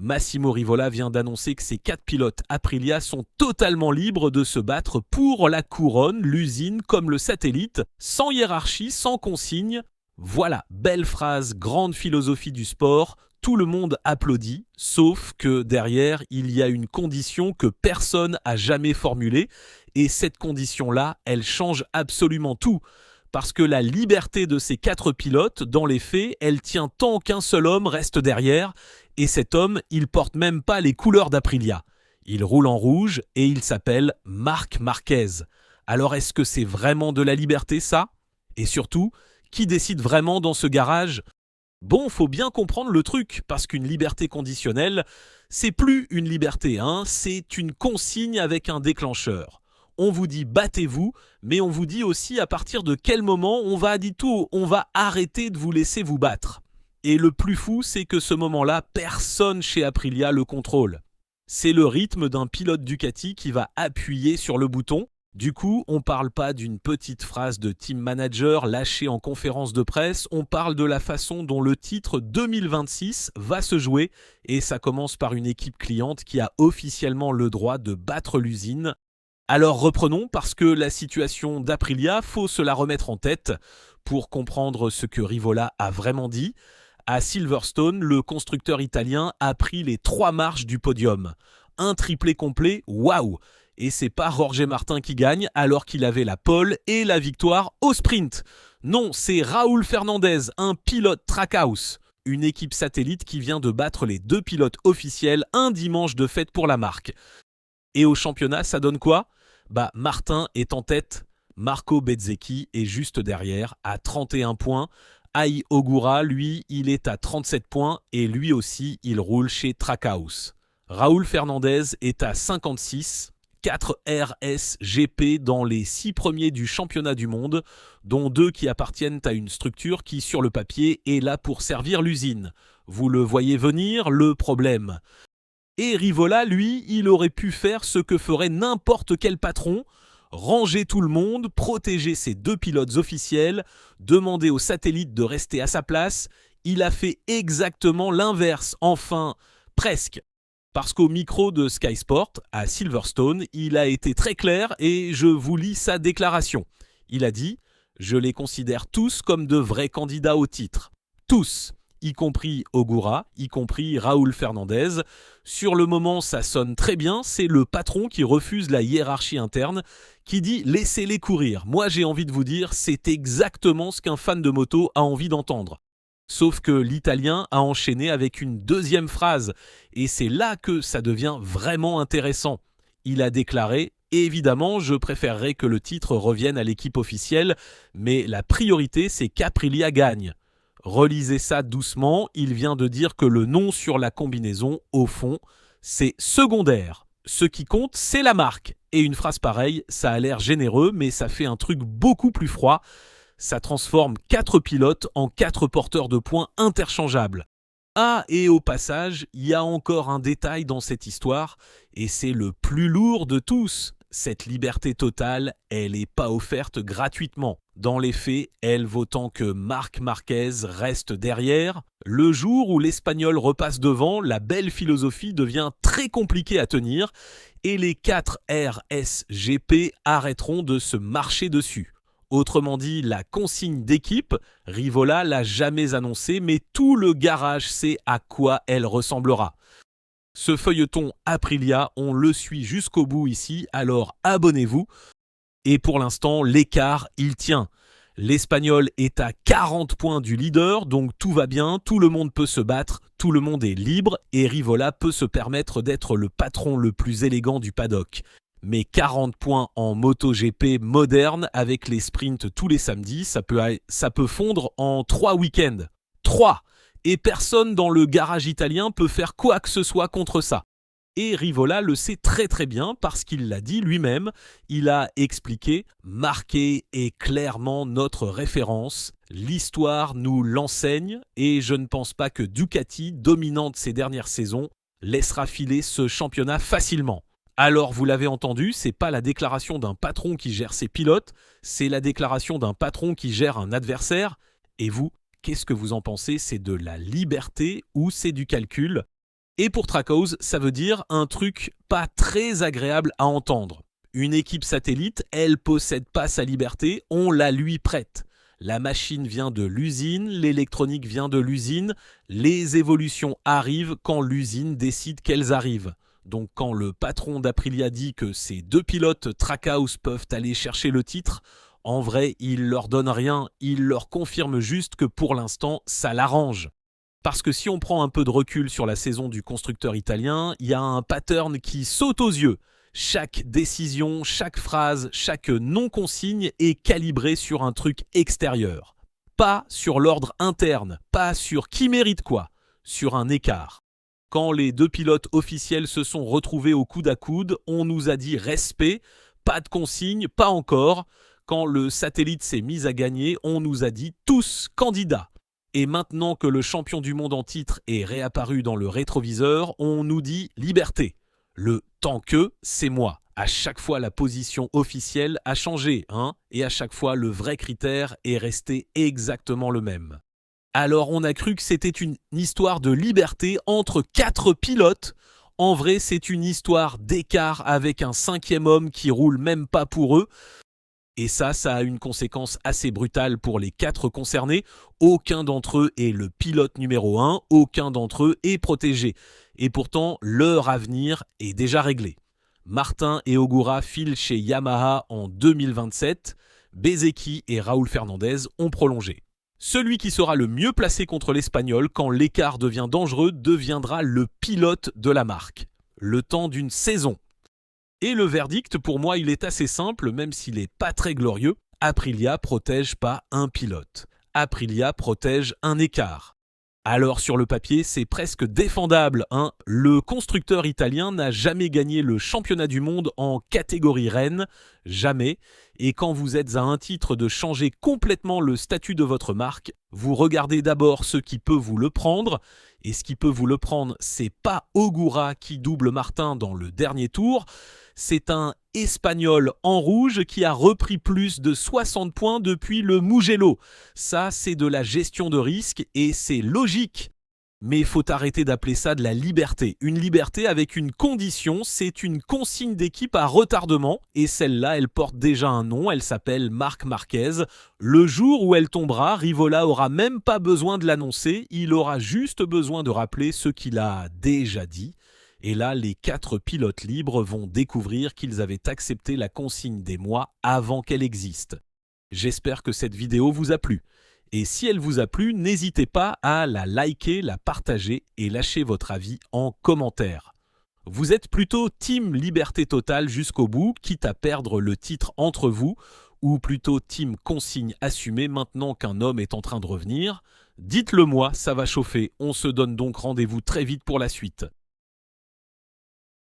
Massimo Rivola vient d'annoncer que ses 4 pilotes Aprilia sont totalement libres de se battre pour la couronne, l'usine comme le satellite, sans hiérarchie, sans consigne. Voilà, belle phrase, grande philosophie du sport, tout le monde applaudit, sauf que derrière, il y a une condition que personne n'a jamais formulée, et cette condition-là, elle change absolument tout. Parce que la liberté de ces 4 pilotes, dans les faits, elle tient tant qu'un seul homme reste derrière, et cet homme, il porte même pas les couleurs d'Aprilia. Il roule en rouge et il s'appelle Marc Marquez. Alors est-ce que c'est vraiment de la liberté ça ? Et surtout, qui décide vraiment dans ce garage ? Bon, faut bien comprendre le truc, parce qu'une liberté conditionnelle, c'est plus une liberté, c'est une consigne avec un déclencheur. On vous dit battez-vous, mais on vous dit aussi à partir de quel moment on va arrêter de vous laisser vous battre. Et le plus fou, c'est que ce moment-là, personne chez Aprilia le contrôle. C'est le rythme d'un pilote Ducati qui va appuyer sur le bouton. Du coup, on ne parle pas d'une petite phrase de team manager lâchée en conférence de presse, on parle de la façon dont le titre 2026 va se jouer, et ça commence par une équipe cliente qui a officiellement le droit de battre l'usine. Alors reprenons, parce que la situation d'Aprilia, faut se la remettre en tête pour comprendre ce que Rivola a vraiment dit. À Silverstone, le constructeur italien a pris les 3 marches du podium. Un triplé complet, waouh! Et c'est pas Jorge Martin qui gagne alors qu'il avait la pole et la victoire au sprint. Non, c'est Raúl Fernandez, un pilote Trackhouse, une équipe satellite qui vient de battre les 2 pilotes officiels un dimanche de fête pour la marque. Et au championnat, ça donne quoi ? Martin est en tête, Marco Bezzecchi est juste derrière à 31 points. Ai Ogura, lui, il est à 37 points et lui aussi, il roule chez Trackhouse. Raúl Fernandez est à 56, 4 RSGP dans les 6 premiers du championnat du monde, dont 2 qui appartiennent à une structure qui, sur le papier, est là pour servir l'usine. Vous le voyez venir, le problème. Et Rivola, lui, il aurait pu faire ce que ferait n'importe quel patron, ranger tout le monde, protéger ses 2 pilotes officiels, demander au satellite de rester à sa place. Il a fait exactement l'inverse, enfin, presque. Parce qu'au micro de Sky Sport, à Silverstone, il a été très clair et je vous lis sa déclaration. Il a dit « Je les considère tous comme de vrais candidats au titre. Tous !» y compris Ogura, y compris Raúl Fernandez. Sur le moment, ça sonne très bien, c'est le patron qui refuse la hiérarchie interne, qui dit « laissez-les courir ». Moi, j'ai envie de vous dire, c'est exactement ce qu'un fan de moto a envie d'entendre. Sauf que l'Italien a enchaîné avec une deuxième phrase, et c'est là que ça devient vraiment intéressant. Il a déclaré « Évidemment, je préférerais que le titre revienne à l'équipe officielle, mais la priorité, c'est qu'Aprilia gagne ». Relisez ça doucement, il vient de dire que le nom sur la combinaison, au fond, c'est secondaire. Ce qui compte, c'est la marque. Et une phrase pareille, ça a l'air généreux, mais ça fait un truc beaucoup plus froid. Ça transforme 4 pilotes en 4 porteurs de points interchangeables. Ah, et au passage, il y a encore un détail dans cette histoire, et c'est le plus lourd de tous. Cette liberté totale, elle n'est pas offerte gratuitement. Dans les faits, elle vaut tant que Marc Marquez reste derrière. Le jour où l'Espagnol repasse devant, la belle philosophie devient très compliquée à tenir et les 4 RSGP arrêteront de se marcher dessus. Autrement dit, la consigne d'équipe, Rivola l'a jamais annoncée, mais tout le garage sait à quoi elle ressemblera. Ce feuilleton Aprilia, on le suit jusqu'au bout ici, alors abonnez-vous. Et pour l'instant, l'écart, il tient. L'Espagnol est à 40 points du leader, donc tout va bien, tout le monde peut se battre, tout le monde est libre, et Rivola peut se permettre d'être le patron le plus élégant du paddock. Mais 40 points en MotoGP moderne, avec les sprints tous les samedis, ça peut fondre en 3 week-ends. 3 ! Et personne dans le garage italien peut faire quoi que ce soit contre ça. Et Rivola le sait très très bien parce qu'il l'a dit lui-même, il a expliqué « Marquez est clairement notre référence, l'histoire nous l'enseigne et je ne pense pas que Ducati, dominante ces dernières saisons, laissera filer ce championnat facilement ». Alors vous l'avez entendu, c'est pas la déclaration d'un patron qui gère ses pilotes, c'est la déclaration d'un patron qui gère un adversaire. Et vous, qu'est-ce que vous en pensez ? C'est de la liberté ou c'est du calcul ? Et pour Trackhouse, ça veut dire un truc pas très agréable à entendre. Une équipe satellite, elle possède pas sa liberté, on la lui prête. La machine vient de l'usine, l'électronique vient de l'usine, les évolutions arrivent quand l'usine décide qu'elles arrivent. Donc quand le patron d'Aprilia dit que ces 2 pilotes Trackhouse peuvent aller chercher le titre, en vrai, il leur donne rien, il leur confirme juste que pour l'instant, ça l'arrange. Parce que si on prend un peu de recul sur la saison du constructeur italien, il y a un pattern qui saute aux yeux. Chaque décision, chaque phrase, chaque non-consigne est calibrée sur un truc extérieur. Pas sur l'ordre interne, pas sur qui mérite quoi, sur un écart. Quand les 2 pilotes officiels se sont retrouvés au coude à coude, on nous a dit respect, pas de consigne, pas encore. Quand le satellite s'est mis à gagner, on nous a dit tous candidats. Et maintenant que le champion du monde en titre est réapparu dans le rétroviseur, on nous dit liberté. Le tant que, c'est moi. À chaque fois, la position officielle a changé, et à chaque fois, le vrai critère est resté exactement le même. Alors, on a cru que c'était une histoire de liberté entre 4 pilotes. En vrai, c'est une histoire d'écart avec un 5e homme qui roule même pas pour eux. Et ça a une conséquence assez brutale pour les 4 concernés. Aucun d'entre eux est le pilote numéro 1, aucun d'entre eux est protégé. Et pourtant, leur avenir est déjà réglé. Martin et Ogura filent chez Yamaha en 2027. Bezzecchi et Raúl Fernandez ont prolongé. Celui qui sera le mieux placé contre l'Espagnol quand l'écart devient dangereux deviendra le pilote de la marque. Le temps d'une saison. Et le verdict, pour moi, il est assez simple, même s'il n'est pas très glorieux. Aprilia protège pas un pilote. Aprilia protège un écart. Alors sur le papier, c'est presque défendable. Le constructeur italien n'a jamais gagné le championnat du monde en catégorie reine. Jamais. Et quand vous êtes à un titre de changer complètement le statut de votre marque, vous regardez d'abord ce qui peut vous le prendre. Et ce qui peut vous le prendre, c'est pas Ogura qui double Martin dans le dernier tour. C'est un Espagnol en rouge qui a repris plus de 60 points depuis le Mugello. Ça, c'est de la gestion de risque et c'est logique. Mais il faut arrêter d'appeler ça de la liberté. Une liberté avec une condition, c'est une consigne d'équipe à retardement. Et celle-là, elle porte déjà un nom, elle s'appelle Marc Marquez. Le jour où elle tombera, Rivola aura même pas besoin de l'annoncer, il aura juste besoin de rappeler ce qu'il a déjà dit. Et là, les 4 pilotes libres vont découvrir qu'ils avaient accepté la consigne des mois avant qu'elle existe. J'espère que cette vidéo vous a plu. Et si elle vous a plu, n'hésitez pas à la liker, la partager et lâcher votre avis en commentaire. Vous êtes plutôt team liberté totale jusqu'au bout, quitte à perdre le titre entre vous, ou plutôt team consigne assumée maintenant qu'un homme est en train de revenir? Dites-le moi, ça va chauffer. On se donne donc rendez-vous très vite pour la suite.